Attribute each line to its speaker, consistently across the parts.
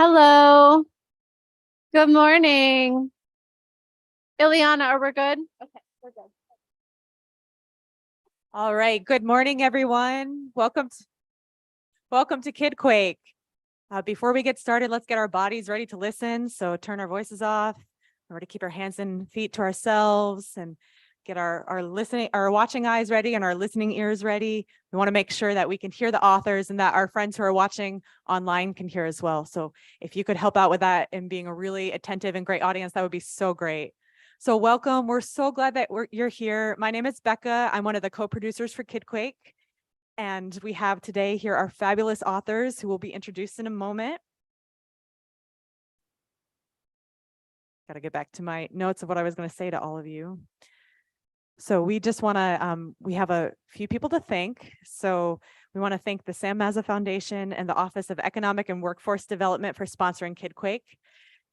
Speaker 1: Hello. Good morning. Ileana, are we good? Okay, we're good.
Speaker 2: All right. Good morning, everyone. Welcome to Kidquake. Before we get started, let's get our bodies ready to listen. So turn our voices off. Remember to keep our hands and feet to ourselves and get our watching eyes ready and our listening ears ready. We want to make sure that we can hear the authors and that our friends who are watching online can hear as well. So if you could help out with that and being a really attentive and great audience, that would be so great. So welcome. We're so glad that you're here. My name is Becca. I'm one of the co-producers for Kidquake. And we have today here our fabulous authors who will be introduced in a moment. Got to get back to my notes of what I was going to say to all of you. So we just want to, we have a few people to thank. So we want to thank the Sam Mazza Foundation and the Office of Economic and Workforce Development for sponsoring Kidquake.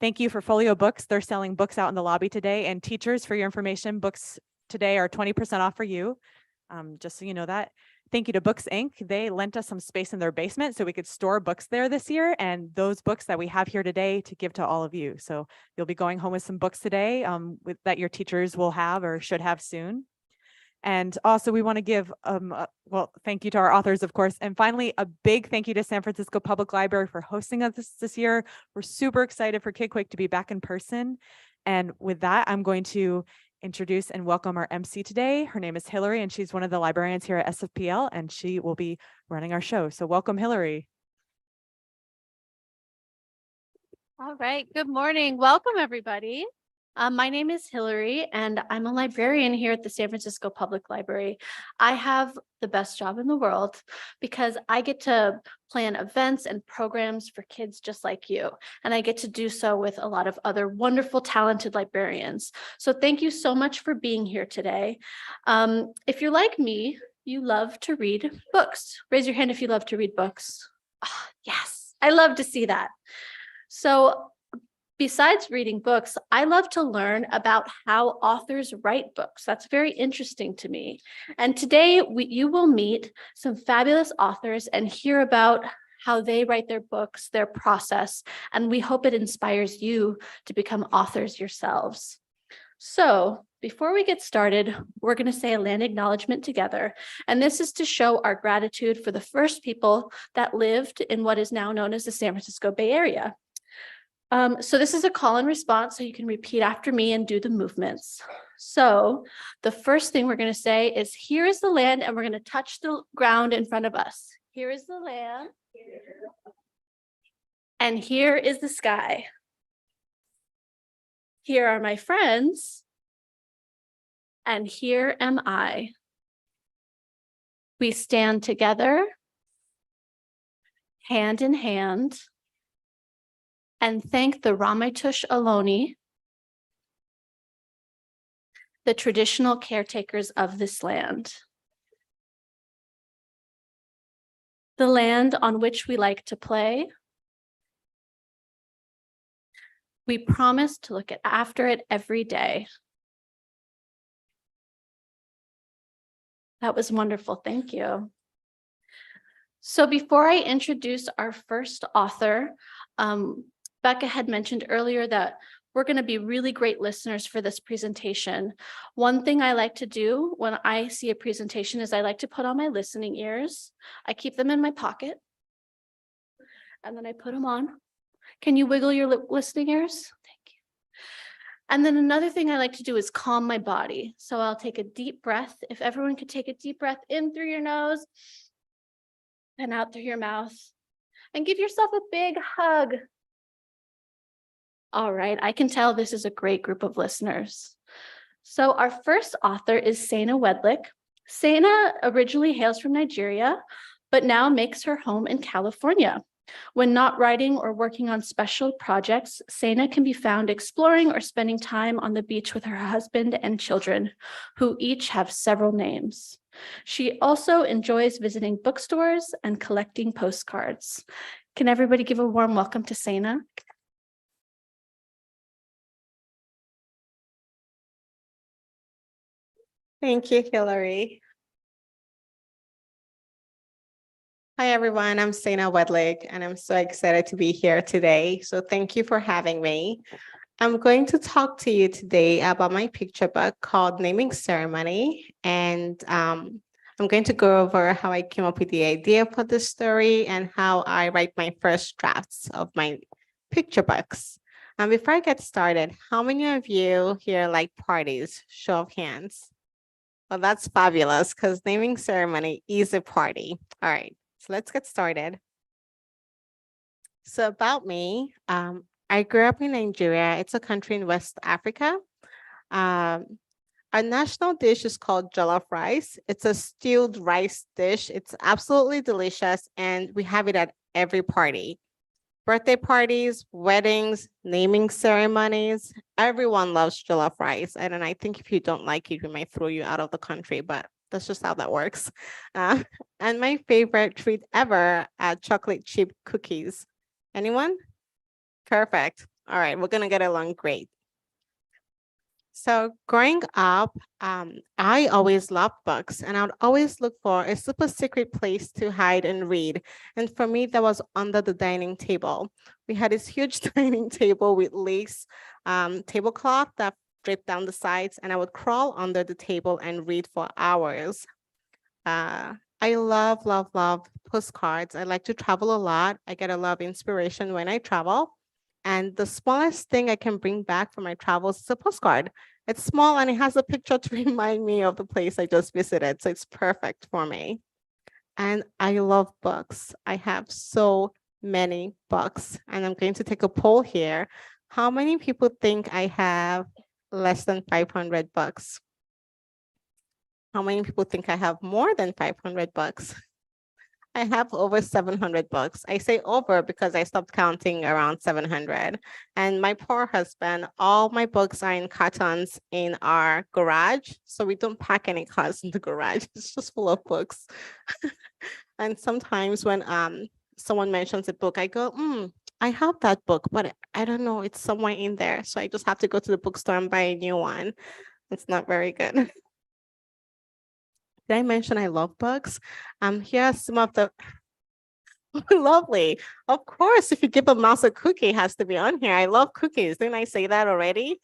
Speaker 2: Thank you for Folio Books. They're selling books out in the lobby today. And teachers, for your information, books today are 20% off for you, just so you know that. Thank you to Books Inc. They lent us some space in their basement so we could store books there this year, and those books that we have here today to give to all of you. So you'll be going home with some books today that your teachers will have or should have soon. And also we want to give, well, thank you to our authors, of course. And finally, a big thank you to San Francisco Public Library for hosting us this year. We're super excited for Kidquake to be back in person. And with that, I'm going to introduce and welcome our MC today. Her name is Hillary, and she's one of the librarians here at SFPL, and she will be running our show. So welcome, Hillary.
Speaker 1: All right. Good morning. Welcome, everybody. My name is Hillary, and I'm a librarian here at the San Francisco Public Library. I have the best job in the world because I get to plan events and programs for kids just like you, and I get to do so with a lot of other wonderful, talented librarians. So thank you so much for being here today. If you're like me, you love to read books. Raise your hand if you love to read books. Oh, yes, I love to see that. So besides reading books, I love to learn about how authors write books. That's very interesting to me. And today you will meet some fabulous authors and hear about how they write their books, their process, and we hope it inspires you to become authors yourselves. So before we get started, we're going to say a land acknowledgement together. And this is to show our gratitude for the first people that lived in what is now known as the San Francisco Bay Area. So this is a call and response, so you can repeat after me and do the movements. So the first thing we're going to say is, here is the land, and we're going to touch the ground in front of us. Here is the land, and here is the sky. Here are my friends, and here am I. We stand together, hand in hand, and thank the Ramaytush Ohlone, the traditional caretakers of this land. The land on which we like to play. We promise to look after it every day. That was wonderful, thank you. So before I introduce our first author, Becca had mentioned earlier that we're going to be really great listeners for this presentation. One thing I like to do when I see a presentation is I like to put on my listening ears. I keep them in my pocket, and then I put them on. Can you wiggle your listening ears? Thank you. And then another thing I like to do is calm my body. So I'll take a deep breath. If everyone could take a deep breath in through your nose and out through your mouth, and give yourself a big hug. All right, I can tell this is a great group of listeners. So our first author is Seina Wedlick. Seina originally hails from Nigeria, but now makes her home in California. When not writing or working on special projects, Seina can be found exploring or spending time on the beach with her husband and children, who each have several names. She also enjoys visiting bookstores and collecting postcards. Can everybody give a warm welcome to Seina?
Speaker 3: Thank you, Hillary. Hi, everyone. I'm Seina Wedlick, and I'm so excited to be here today. So thank you for having me. I'm going to talk to you today about my picture book called Naming Ceremony. And I'm going to go over how I came up with the idea for the story and how I write my first drafts of my picture books. And before I get started, how many of you here like parties? Show of hands. Well, that's fabulous because naming ceremony is a party. All right, so let's get started. So about me, I grew up in Nigeria. It's a country in West Africa. Um, our national dish is called jollof rice. It's a stewed rice dish. It's absolutely delicious, and we have it at every party. Birthday parties, weddings, naming ceremonies. Everyone loves jollof rice. And then I think if you don't like it, we might throw you out of the country, but that's just how that works. And my favorite treat ever are chocolate chip cookies. Anyone? Perfect. All right, we're gonna get along great. So growing up, I always loved books and I would always look for a super secret place to hide and read. And for me, that was under the dining table. We had this huge dining table with lace tablecloth that draped down the sides, and I would crawl under the table and read for hours. I love postcards. I like to travel a lot. I get a lot of inspiration when I travel. And the smallest thing I can bring back from my travels is a postcard. It's small and it has a picture to remind me of the place I just visited. So it's perfect for me. And I love books. I have so many books. And I'm going to take a poll here. How many people think I have less than 500 books? How many people think I have more than 500 books? I have over 700 books. I say over because I stopped counting around 700. And my poor husband, all my books are in cartons in our garage. So we don't pack any cars in the garage. It's just full of books. And sometimes when someone mentions a book, I go, I have that book, but I don't know, it's somewhere in there. So I just have to go to the bookstore and buy a new one. It's not very good. Did I mention I love books? Here are some of the lovely. Of course, if you give a mouse a cookie, it has to be on here. I love cookies. Didn't I say that already?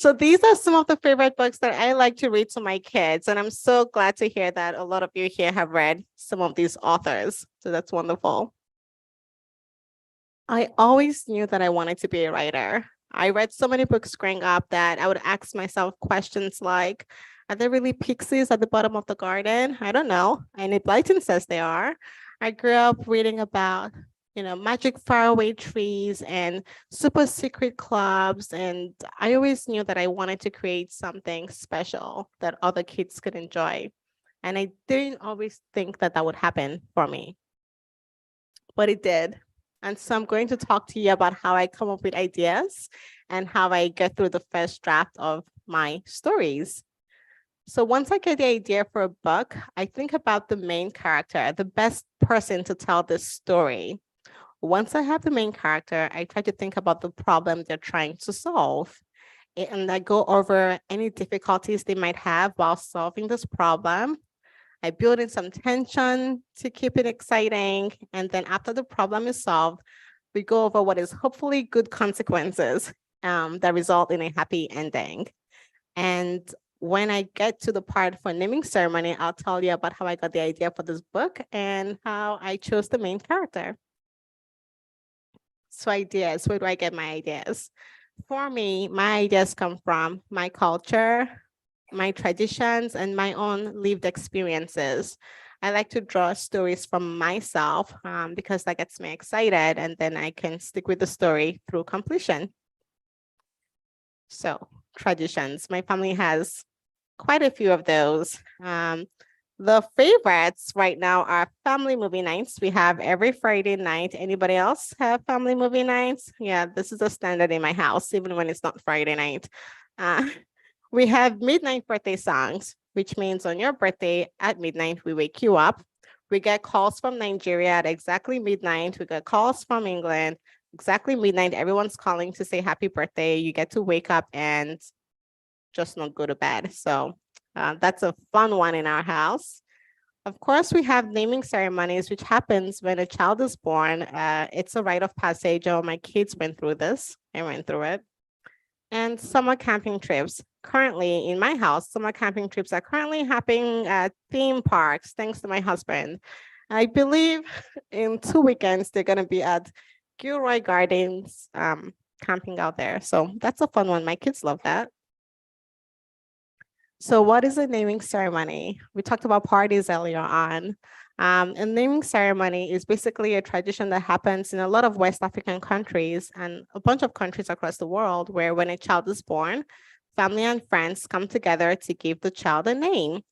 Speaker 3: So these are some of the favorite books that I like to read to my kids. And I'm so glad to hear that a lot of you here have read some of these authors. So that's wonderful. I always knew that I wanted to be a writer. I read so many books growing up that I would ask myself questions like, are there really pixies at the bottom of the garden? I don't know. And Blyton says they are. I grew up reading about, magic faraway trees and super secret clubs. And I always knew that I wanted to create something special that other kids could enjoy. And I didn't always think that that would happen for me, but it did. And so I'm going to talk to you about how I come up with ideas and how I get through the first draft of my stories. So once I get the idea for a book, I think about the main character, the best person to tell this story. Once I have the main character, I try to think about the problem they're trying to solve. And I go over any difficulties they might have while solving this problem. I build in some tension to keep it exciting. And then after the problem is solved, we go over what is hopefully good consequences that result in a happy ending. And when I get to the part for naming ceremony, I'll tell you about how I got the idea for this book and how I chose the main character. So ideas, where do I get my ideas? For me, my ideas come from my culture, my traditions, and my own lived experiences. I like to draw stories from myself because that gets me excited, and then I can stick with the story through completion. So traditions, my family has quite a few of those. The favorites right now are family movie nights. We have every Friday night. Anybody else have family movie nights? Yeah, this is a standard in my house, even when it's not Friday night. We have midnight birthday songs, which means on your birthday at midnight, we wake you up. We get calls from Nigeria at exactly midnight. We get calls from England, exactly midnight. Everyone's calling to say happy birthday. You get to wake up and just not go to bed. So that's a fun one in our house. Of course, we have naming ceremonies, which happens when a child is born. It's a rite of passage. All my kids went through this. I went through it. And summer camping trips. Currently, in my house, summer camping trips are currently happening at theme parks, thanks to my husband. I believe in 2 weekends, they're going to be at Gilroy Gardens camping out there. So that's a fun one. My kids love that. So what is a naming ceremony? We talked about parties earlier on. A naming ceremony is basically a tradition that happens in a lot of West African countries and a bunch of countries across the world where when a child is born, family and friends come together to give the child a name.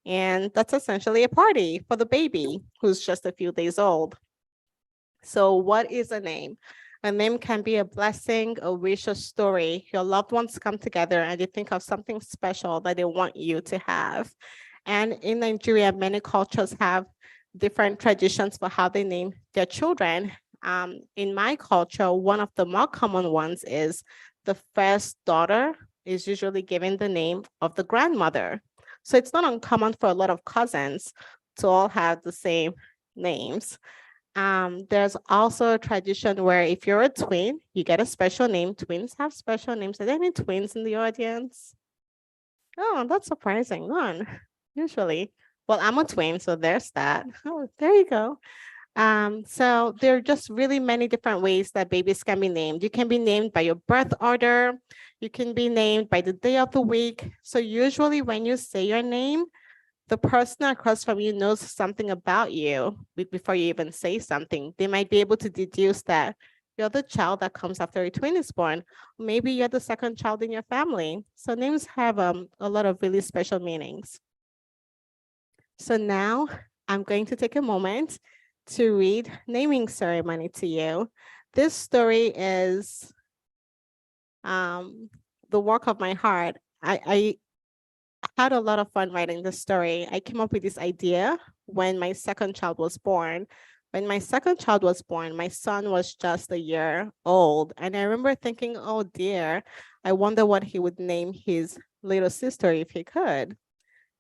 Speaker 3: And that's essentially a party for the baby who's just a few days old. So what is a name? A name can be a blessing, a wish, a story. Your loved ones come together and they think of something special that they want you to have. And in Nigeria, many cultures have different traditions for how they name their children. In my culture, one of the more common ones is the first daughter is usually given the name of the grandmother. So it's not uncommon for a lot of cousins to all have the same names. There's also a tradition where if you're a twin, you get a special name. Twins have special names. Are there any twins in the audience? Oh, that's surprising. None, usually. Well, I'm a twin, so there's that. Oh, there you go. So there are just really many different ways that babies can be named. You can be named by your birth order. You can be named by the day of the week. So usually when you say your name, the person across from you knows something about you before you even say something. They might be able to deduce that you're the child that comes after a twin is born. Maybe you're the second child in your family. So names have a lot of really special meanings. So now I'm going to take a moment to read Naming Ceremony to you. This story is the work of my heart. I had a lot of fun writing this story. I came up with this idea when my second child was born. When my second child was born, my son was just a year old. And I remember thinking, oh dear, I wonder what he would name his little sister if he could.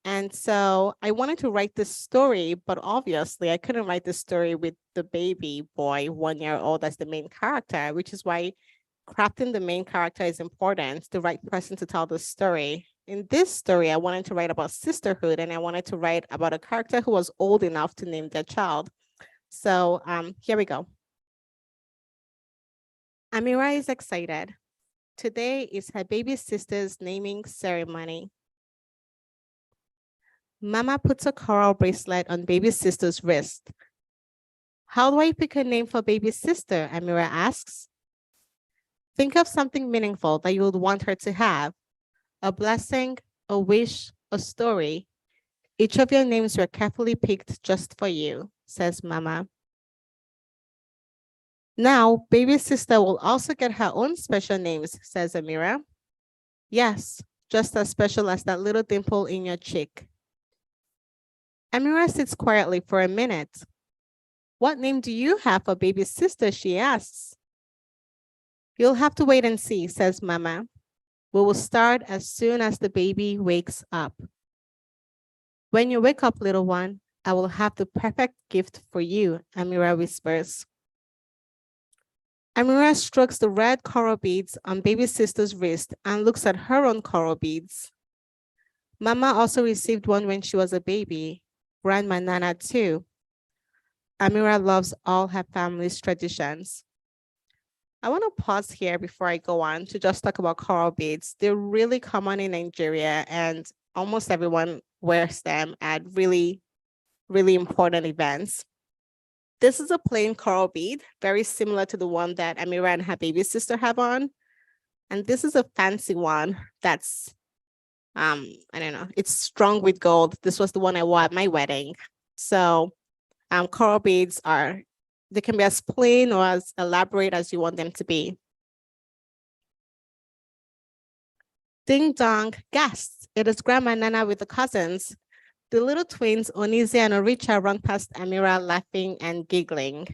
Speaker 3: And so I wanted to write this story, but obviously I couldn't write this story with the baby boy, 1 year old, as the main character, which is why crafting the main character is important, the right person to tell the story. In this story, I wanted to write about sisterhood, and I wanted to write about a character who was old enough to name their child. So here we go. Amira is excited. Today is her baby sister's naming ceremony. Mama puts a coral bracelet on baby sister's wrist. How do I pick a name for baby sister? Amira asks. Think of something meaningful that you would want her to have. A blessing, a wish, a story. Each of your names were carefully picked just for you, says Mama. Now, baby sister will also get her own special names, says Amira. Yes, just as special as that little dimple in your cheek. Amira sits quietly for a minute. What name do you have for baby sister? She asks. You'll have to wait and see, says Mama. We will start as soon as the baby wakes up. When you wake up, little one, I will have the perfect gift for you, Amira whispers. Amira strokes the red coral beads on baby sister's wrist and looks at her own coral beads. Mama also received one when she was a baby. Grandma Nana too. Amira loves all her family's traditions. I want to pause here before I go on to just talk about coral beads. They're really common in Nigeria, and almost everyone wears them at really, really important events. This is a plain coral bead, very similar to the one that Amira and her baby sister have on. And this is a fancy one that's, I don't know, it's strung with gold. This was the one I wore at my wedding. So coral beads they can be as plain or as elaborate as you want them to be. Ding dong, guests. It is Grandma Nana with the cousins. The little twins, Onize and Oricha, run past Amira laughing and giggling.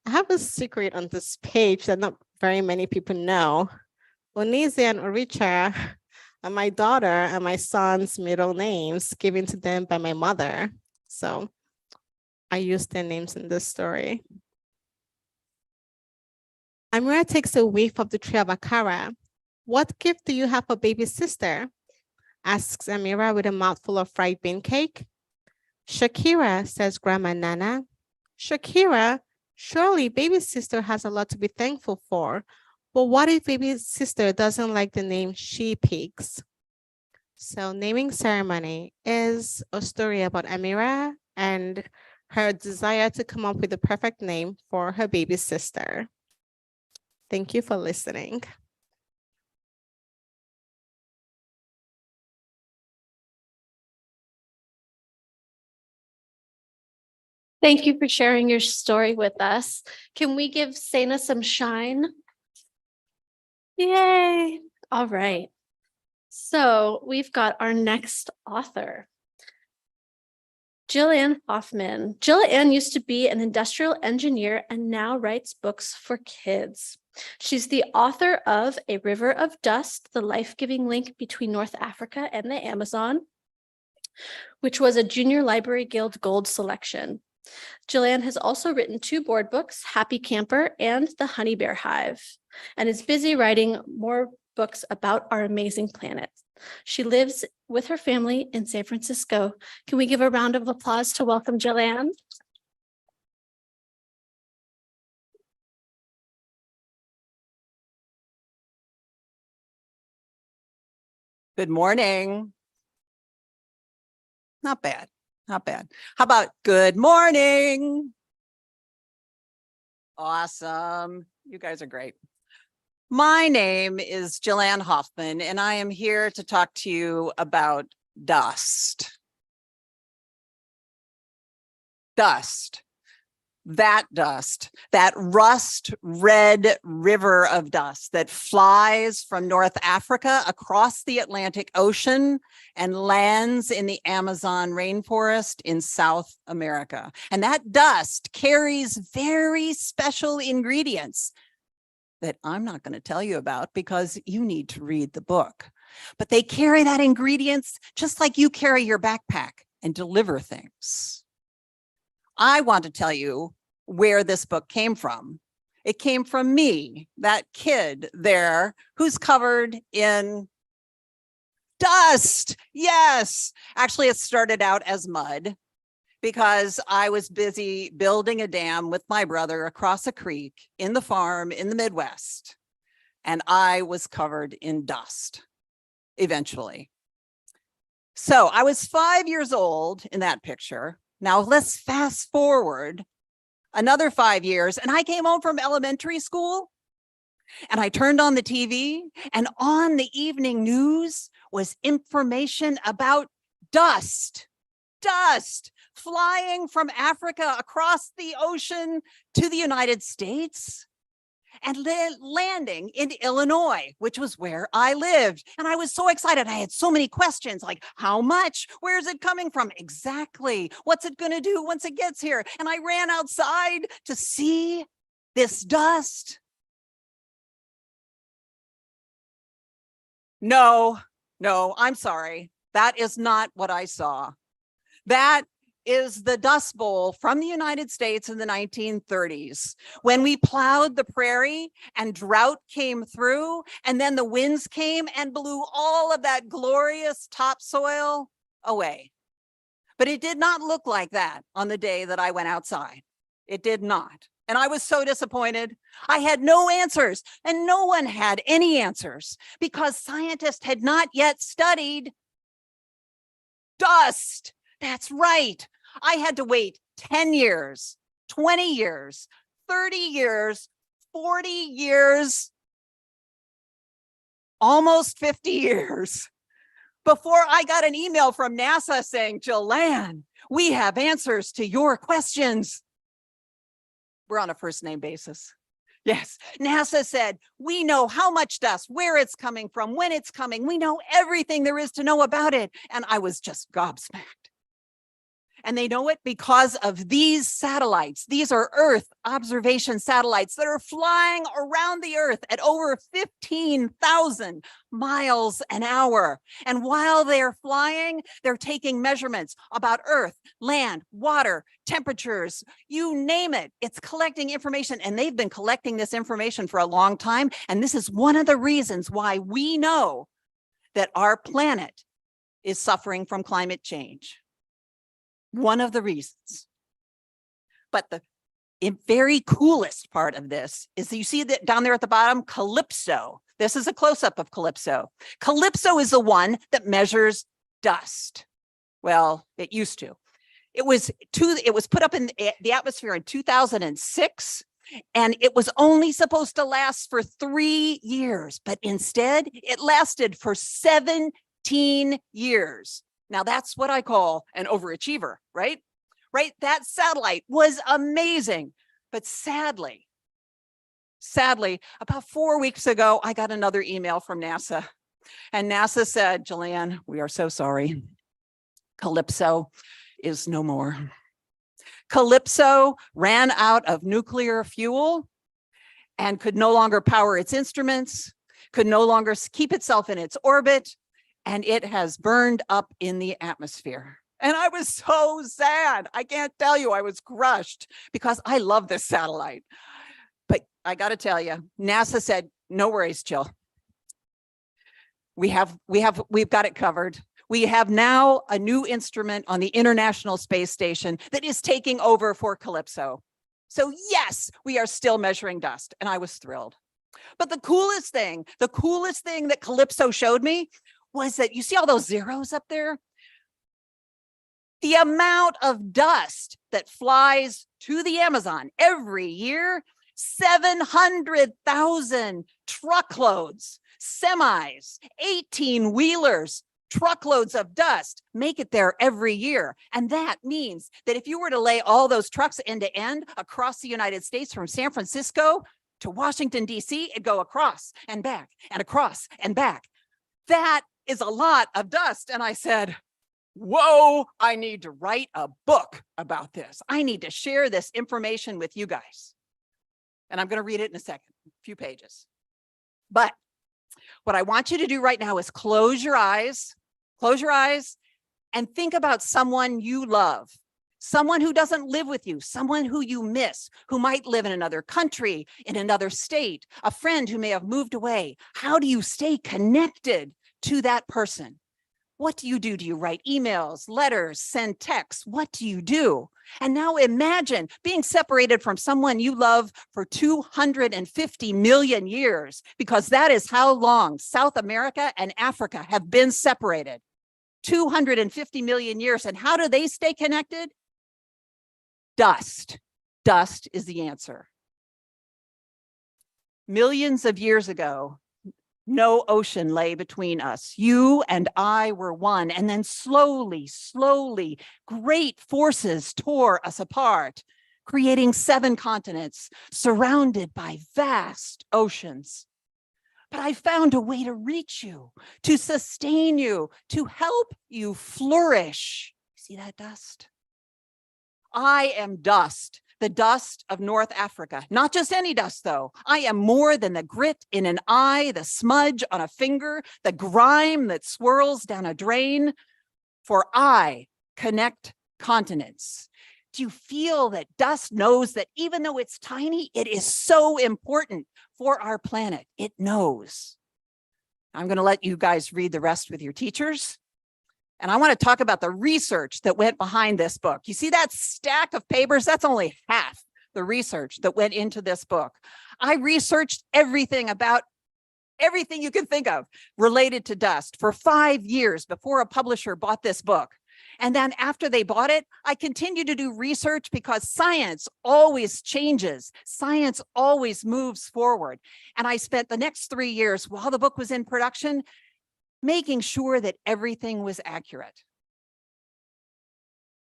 Speaker 3: I have a secret on this page that not very many people know. Onize and Oricha are my daughter and my son's middle names given to them by my mother. So I used their names in this story. Amira takes a whiff of the tree of Akara. What gift do you have for baby sister? Asks Amira with a mouthful of fried bean cake. Shakira, says Grandma Nana. Shakira, surely baby sister has a lot to be thankful for. But what if baby sister doesn't like the name She Pigs? So naming ceremony is a story about Amira and her desire to come up with the perfect name for her baby sister. Thank you for listening.
Speaker 1: Thank you for sharing your story with us. Can we give Seina some shine? Yay. All right. So we've got our next author, Jilanne Hoffmann. Jilanne used to be an industrial engineer and now writes books for kids. She's the author of A River of Dust, the life-giving link between North Africa and the Amazon, which was a Junior Library Guild Gold selection. Jilanne has also written 2 board books, Happy Camper and The Honey Bear Hive, and is busy writing more books about our amazing planet. She lives with her family in San Francisco. Can we give a round of applause to welcome Jilanne?
Speaker 4: Good morning. Not bad, not bad. How about good morning? Awesome. You guys are great. My name is Jilanne Hoffmann, and I am here to talk to you about dust. Dust. That rust red river of dust that flies from North Africa across the Atlantic Ocean and lands in the Amazon rainforest in South America. And that dust carries very special ingredients that I'm not going to tell you about because you need to read the book. But they carry that ingredients just like you carry your backpack and deliver things. I want to tell you where this book came from. It came from me, that kid there who's covered in dust. Yes. Actually, it started out as mud because I was busy building a dam with my brother across a creek in the farm in the Midwest. And I was covered in dust eventually. So I was 5 years old in that picture. Now let's fast forward another 5 years, and I came home from elementary school and I turned on the TV, and on the evening news was information about dust flying from Africa across the ocean to the United States and landing in Illinois, which was where I lived. And I was so excited. I had so many questions like, how much? Where is it coming from? Exactly. What's it going to do once it gets here? And I ran outside to see this dust. No, I'm sorry. That is not what I saw. That is the Dust Bowl from the United States in the 1930s, when we plowed the prairie and drought came through, and then the winds came and blew all of that glorious topsoil away. But it did not look like that on the day that I went outside. It did not. And I was so disappointed. I had no answers, and no one had any answers because scientists had not yet studied dust. That's right. I had to wait 10 years, 20 years, 30 years, 40 years, almost 50 years before I got an email from NASA saying, Jilanne, we have answers to your questions. We're on a first name basis. Yes, NASA said, we know how much dust, where it's coming from, when it's coming. We know everything there is to know about it. And I was just gobsmacked. And they know it because of these satellites. These are Earth observation satellites that are flying around the Earth at over 15,000 miles an hour. And while they're flying, they're taking measurements about Earth, land, water, temperatures, you name it. It's collecting information, and they've been collecting this information for a long time. And this is one of the reasons why we know that our planet is suffering from climate change. One of the reasons. But the very coolest part of this is that you see that down there at the bottom, Calypso. This is a close-up of Calypso. Calypso is the one that measures dust. Well, it used to. It was put up in the atmosphere in 2006, and it was only supposed to last for 3 years, but instead it lasted for 17 years. Now that's what I call an overachiever, right? Right? That satellite was amazing. But sadly, about 4 weeks ago, I got another email from NASA. And NASA said, Jilanne, we are so sorry. Calypso is no more. Calypso ran out of nuclear fuel and could no longer power its instruments, could no longer keep itself in its orbit, and it has burned up in the atmosphere. And I was so sad. I can't tell you, I was crushed because I love this satellite. But I got to tell you, NASA said, no worries, Jill. We've got it covered. We have now a new instrument on the International Space Station that is taking over for Calypso. So yes, we are still measuring dust, and I was thrilled. But the coolest thing that Calypso showed me was that you see all those zeros up there? The amount of dust that flies to the Amazon every year, 700,000 truckloads, semis, 18-wheelers, truckloads of dust make it there every year. And that means that if you were to lay all those trucks end to end across the United States from San Francisco to Washington, D.C., it'd go across and back and across and back. That is a lot of dust. And I said, whoa, I need to write a book about this. I need to share this information with you guys. And I'm going to read it in a second, a few pages. But what I want you to do right now is close your eyes, and think about someone you love, someone who doesn't live with you, someone who you miss, who might live in another country, in another state, a friend who may have moved away. How do you stay connected to that person? What do you do? Do you write emails, letters, send texts? What do you do? And now imagine being separated from someone you love for 250 million years, because that is how long South America and Africa have been separated. 250 million years. And how do they stay connected? Dust. Dust is the answer. Millions of years ago, no ocean lay between us. You and I were one. And then slowly, great forces tore us apart, creating 7 continents surrounded by vast oceans. But I found a way to reach you, to sustain you, to help you flourish. See that dust? I am dust. The dust of North Africa. Not just any dust, though. I am more than the grit in an eye, the smudge on a finger, the grime that swirls down a drain. For I connect continents. Do you feel that dust knows that even though it's tiny, it is so important for our planet? It knows. I'm going to let you guys read the rest with your teachers. And I want to talk about the research that went behind this book. You see that stack of papers? That's only half the research that went into this book. I researched everything about everything you can think of related to dust for 5 years before a publisher bought this book. And then after they bought it, I continued to do research because science always changes. Science always moves forward. And I spent the next 3 years while the book was in production making sure that everything was accurate.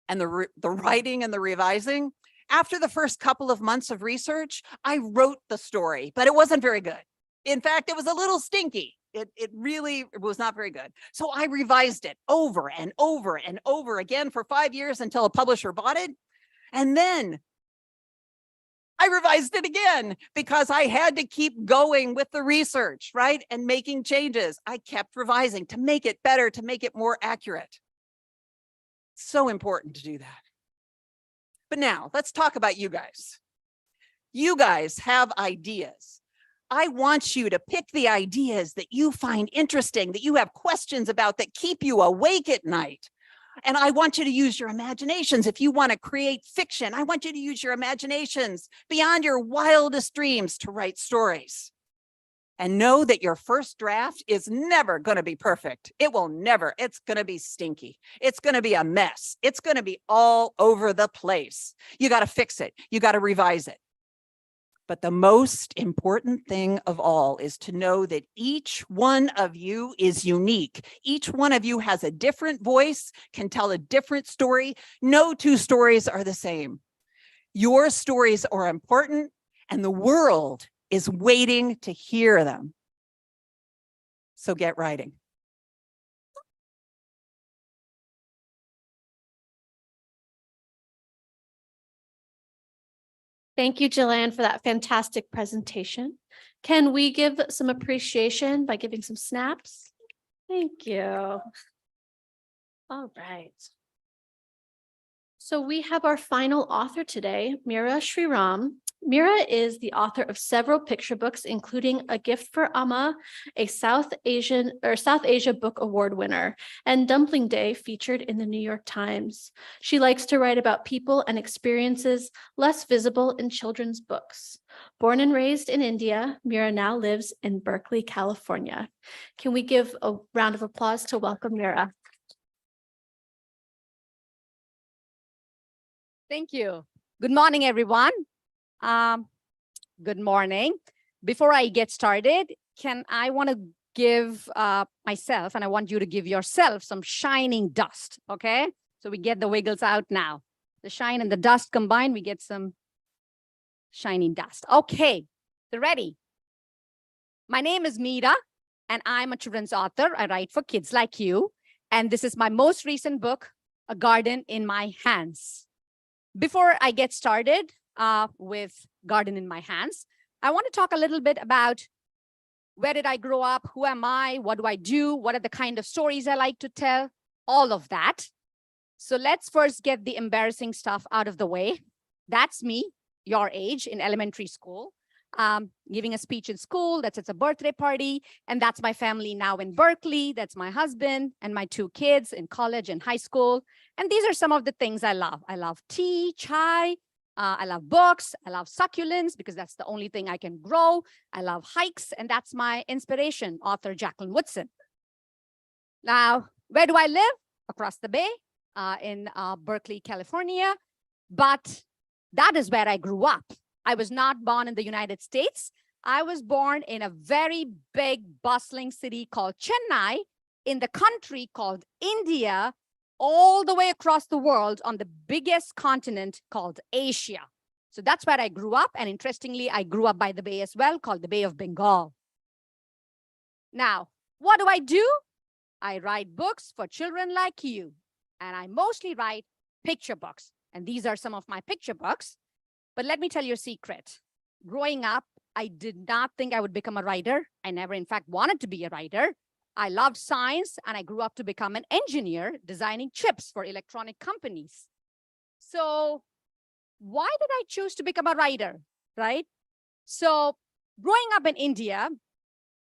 Speaker 4: And the writing and the revising, after the first couple of months of research, I wrote the story, but it wasn't very good. In fact, it was a little stinky. It really was not very good. So I revised it over and over and over again for 5 years until a publisher bought it. And then I revised it again because I had to keep going with the research, right? And making changes. I kept revising to make it better, to make it more accurate. So important to do that. But now let's talk about you guys. You guys have ideas. I want you to pick the ideas that you find interesting, that you have questions about, that keep you awake at night. And I want you to use your imaginations. If you want to create fiction, I want you to use your imaginations beyond your wildest dreams to write stories. And know that your first draft is never going to be perfect. It will never. It's going to be stinky. It's going to be a mess. It's going to be all over the place. You got to fix it. You got to revise it. But the most important thing of all is to know that each one of you is unique. Each one of you has a different voice, can tell a different story. No two stories are the same. Your stories are important, and the world is waiting to hear them. So get writing.
Speaker 1: Thank you, Jilanne, for that fantastic presentation. Can we give some appreciation by giving some snaps? Thank you. All right. So we have our final author today, Meera Sriram. Meera is the author of several picture books, including A Gift for Amma, a South Asia Book Award winner, and Dumpling Day, featured in the New York Times. She likes to write about people and experiences less visible in children's books. Born and raised in India, Meera now lives in Berkeley, California. Can we give a round of applause to welcome Meera?
Speaker 5: Thank you. Good morning, everyone. Good morning. Before I get started, I want to give myself, and I want you to give yourself, some shining dust, okay? So we get the wiggles out now. The shine and the dust combined, we get some shining dust. Okay, so ready? My name is Meera, and I'm a children's author. I write for kids like you. And this is my most recent book, A Garden in My Hands. Before I get started with Garden in My Hands, I want to talk a little bit about where did I grow up, who am I, what do I do, what are the kind of stories I like to tell, all of that. So let's first get the embarrassing stuff out of the way. That's me, your age, in elementary school, giving a speech in school. That's at a birthday party. And that's my family now in Berkeley. That's my husband and my 2 kids in college and high school. And these are some of the things I love. I love tea, chai. I love books. I love succulents because that's the only thing I can grow. I love hikes. And that's my inspiration, author Jacqueline Woodson. Now, where do I live? Across the bay in Berkeley, California. But that is where I grew up. I was not born in the United States. I was born in a very big, bustling city called Chennai, in the country called India, all the way across the world on the biggest continent called Asia. So that's where I grew up. And interestingly, I grew up by the bay as well, called the Bay of Bengal. Now, what do? I write books for children like you. And I mostly write picture books. And these are some of my picture books. But let me tell you a secret. Growing up, I did not think I would become a writer. I never, in fact, wanted to be a writer. I loved science, and I grew up to become an engineer designing chips for electronic companies. So why did I choose to become a writer, right? So growing up in India,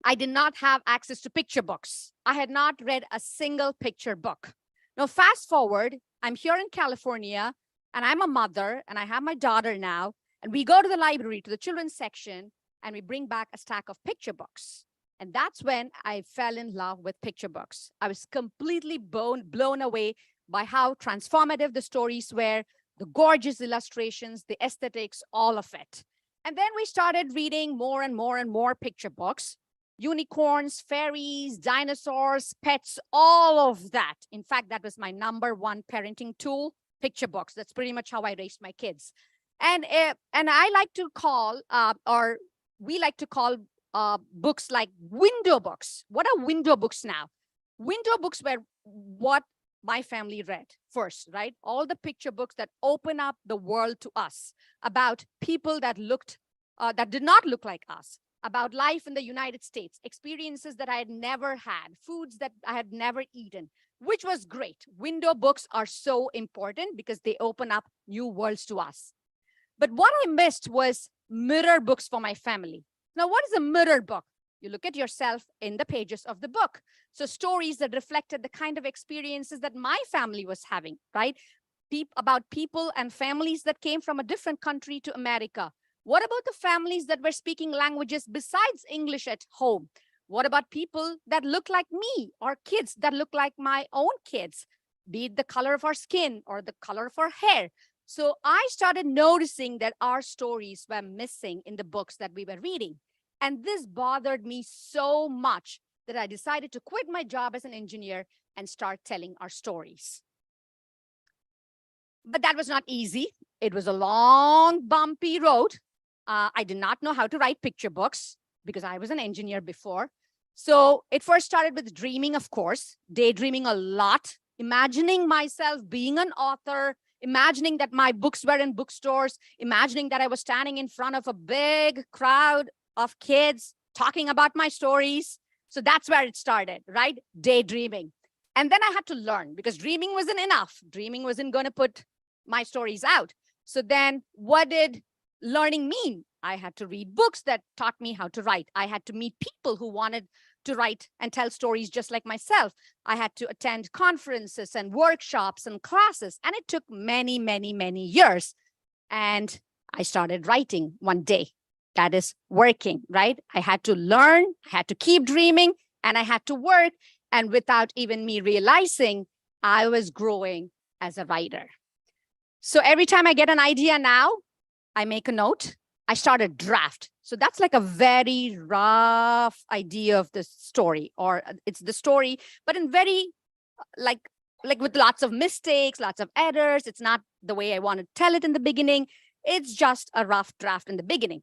Speaker 5: I did not have access to picture books. I had not read a single picture book. Now, fast forward, I'm here in California, and I'm a mother, and I have my daughter now, and we go to the library, to the children's section, and we bring back a stack of picture books. And that's when I fell in love with picture books. I was completely blown away by how transformative the stories were, the gorgeous illustrations, the aesthetics, all of it. And then we started reading more and more and more picture books. Unicorns, fairies, dinosaurs, pets, all of that. In fact, that was my #1 parenting tool, picture books. That's pretty much how I raised my kids. And I like to call, or we like to call books like window books. What are window books now? Window books were what my family read first, right? All the picture books that open up the world to us about people that that did not look like us, about life in the United States, experiences that I had never had, foods that I had never eaten, which was great. Window books are so important because they open up new worlds to us. But what I missed was mirror books for my family. Now, what is a mirror book? You look at yourself in the pages of the book. So stories that reflected the kind of experiences that my family was having, right? About people and families that came from a different country to America. What about the families that were speaking languages besides English at home? What about people that look like me or kids that look like my own kids, be it the color of our skin or the color of our hair? So I started noticing that our stories were missing in the books that we were reading. And this bothered me so much that I decided to quit my job as an engineer and start telling our stories. But that was not easy. It was a long, bumpy road. I did not know how to write picture books because I was an engineer before. So it first started with dreaming, of course, daydreaming a lot, imagining myself being an author, imagining that my books were in bookstores, imagining that I was standing in front of a big crowd of kids talking about my stories. So that's where it started, right? Daydreaming. And then I had to learn because dreaming wasn't enough. Dreaming wasn't going to put my stories out. So then what did learning mean? I had to read books that taught me how to write. I had to meet people who wanted to write and tell stories just like myself. I had to attend conferences and workshops and classes. And it took many, many, many years. And I started writing one day. That is working, right? I had to learn, I had to keep dreaming, and I had to work. And without even me realizing, I was growing as a writer. So every time I get an idea now, I make a note. I start a draft. So that's like a very rough idea of the story, or it's the story, but in very like with lots of mistakes, lots of errors. It's not the way I want to tell it in the beginning. It's just a rough draft in the beginning.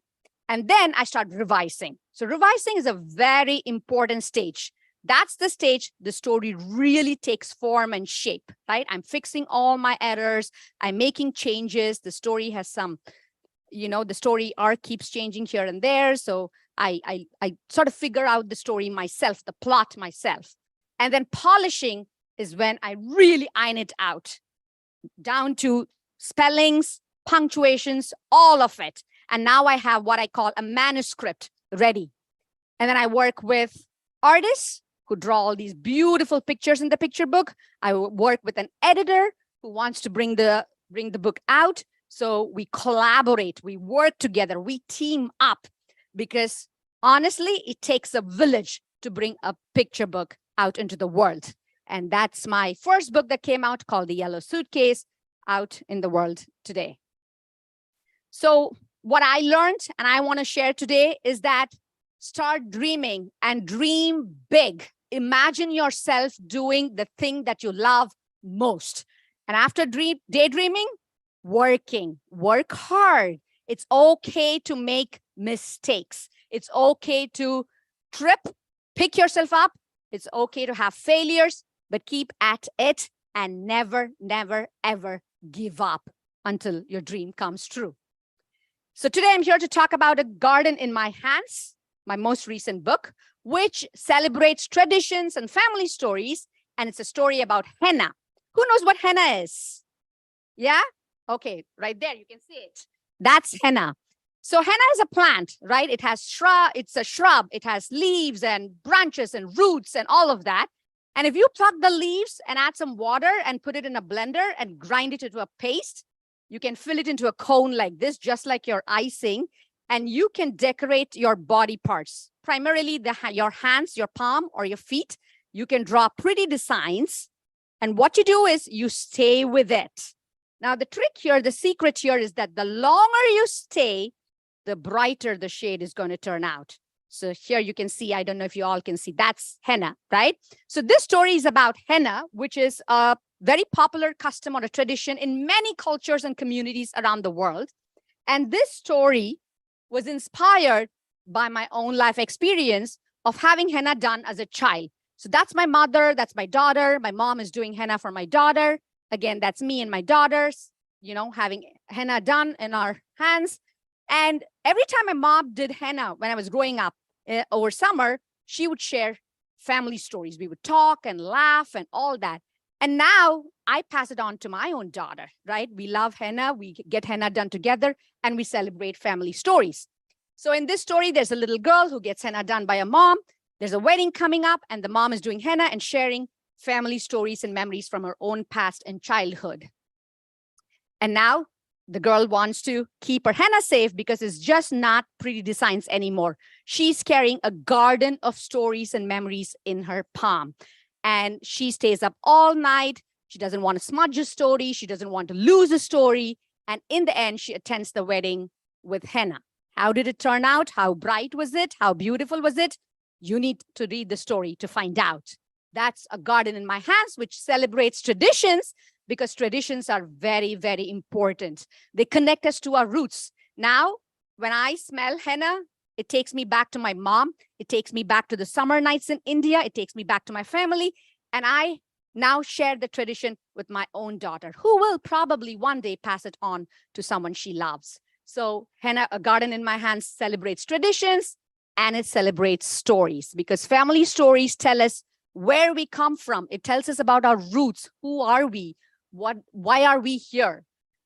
Speaker 5: And then I start revising. So revising is a very important stage. That's the stage the story really takes form and shape, right? I'm fixing all my errors. I'm making changes. The story has some, the story arc keeps changing here and there. So I sort of figure out the story myself, the plot myself. And then polishing is when I really iron it out down to spellings, punctuations, all of it. And now I have what I call a manuscript ready. And then I work with artists who draw all these beautiful pictures in the picture book. I work with an editor who wants to bring the book out. So we collaborate, we work together, we team up, because honestly, it takes a village to bring a picture book out into the world. And that's my first book that came out called The Yellow Suitcase, out in the world today. So what I learned and I want to share today is that start dreaming and dream big. Imagine yourself doing the thing that you love most. And after daydreaming, work hard. It's okay to make mistakes. It's okay to trip, pick yourself up. It's okay to have failures, but keep at it and never, never, ever give up until your dream comes true. So today I'm here to talk about A Garden in My Hands, my most recent book, which celebrates traditions and family stories. And it's a story about henna. Who knows what henna is? Yeah? Okay, right there, you can see it. That's henna. So henna is a plant, right? It's a shrub. It has leaves and branches and roots and all of that. And if you pluck the leaves and add some water and put it in a blender and grind it into a paste, you can fill it into a cone like this, just like your icing, and you can decorate your body parts, primarily your hands, your palm, or your feet. You can draw pretty designs. And what you do is you stay with it. Now, the trick here, the secret here is that the longer you stay, the brighter the shade is going to turn out. So here you can see, I don't know if you all can see, that's henna, right? So this story is about henna, which is a very popular custom or a tradition in many cultures and communities around the world. And this story was inspired by my own life experience of having henna done as a child. So that's my mother, that's my daughter. My mom is doing henna for my daughter. Again, that's me and my daughters, having henna done in our hands. And every time my mom did henna when I was growing up over summer, she would share family stories. We would talk and laugh and all that. And now I pass it on to my own daughter, right? We love henna. We get henna done together and we celebrate family stories. So in this story, there's a little girl who gets henna done by a mom. There's a wedding coming up and the mom is doing henna and sharing family stories and memories from her own past and childhood. And now the girl wants to keep her henna safe because it's just not pretty designs anymore. She's carrying a garden of stories and memories in her palm. And she stays up all night. She doesn't want to smudge a story. She doesn't want to lose a story. And in the end, she attends the wedding with henna. How did it turn out? How bright was it? How beautiful was it? You need to read the story to find out. That's A Garden in My Hands, which celebrates traditions because traditions are very, very important. They connect us to our roots. Now, when I smell henna, it takes me back to my mom. It takes me back to the summer nights in India. It takes me back to my family. And I now share the tradition with my own daughter, who will probably one day pass it on to someone she loves. So henna, A Garden in My Hands, celebrates traditions and it celebrates stories because family stories tell us where we come from. It tells us about our roots. Who are we? Why are we here?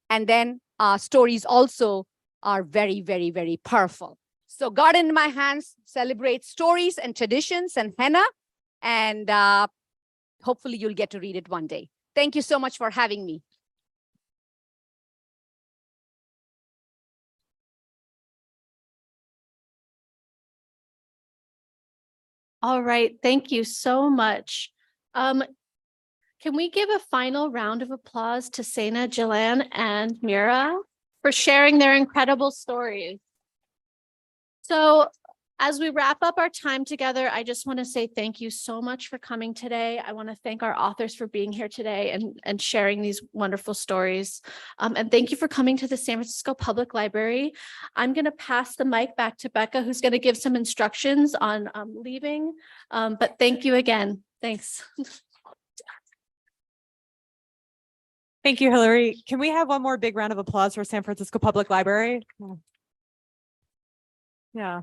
Speaker 5: And then stories also are very, very, very powerful. So Garden in My Hands celebrates stories and traditions and henna. And hopefully you'll get to read it one day. Thank you so much for having me.
Speaker 1: All right, thank you so much. Can we give a final round of applause to Seina, Jilanne, and Meera for sharing their incredible stories? So as we wrap up our time together, I just want to say thank you so much for coming today. I want to thank our authors for being here today and sharing these wonderful stories. And thank you for coming to the San Francisco Public Library. I'm going to pass the mic back to Becca, who's going to give some instructions on leaving. But thank you again. Thanks.
Speaker 2: Thank you, Hillary. Can we have one more big round of applause for San Francisco Public Library? Yeah.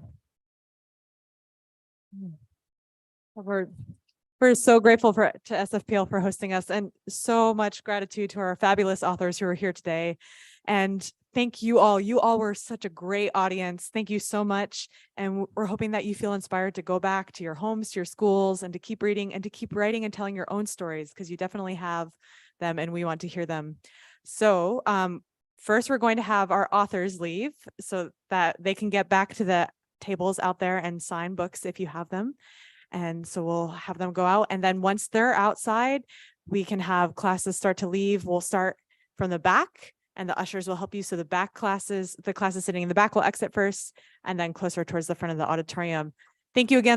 Speaker 2: We're so grateful to SFPL for hosting us, and so much gratitude to our fabulous authors who are here today. And thank you all. You all were such a great audience. Thank you so much. And we're hoping that you feel inspired to go back to your homes, to your schools, and to keep reading and to keep writing and telling your own stories, because you definitely have them and we want to hear them. So first, we're going to have our authors leave so that they can get back to the tables out there and sign books if you have them. And so we'll have them go out. And then once they're outside, we can have classes start to leave. We'll start from the back and the ushers will help you. So the classes sitting in the back will exit first and then closer towards the front of the auditorium. Thank you again.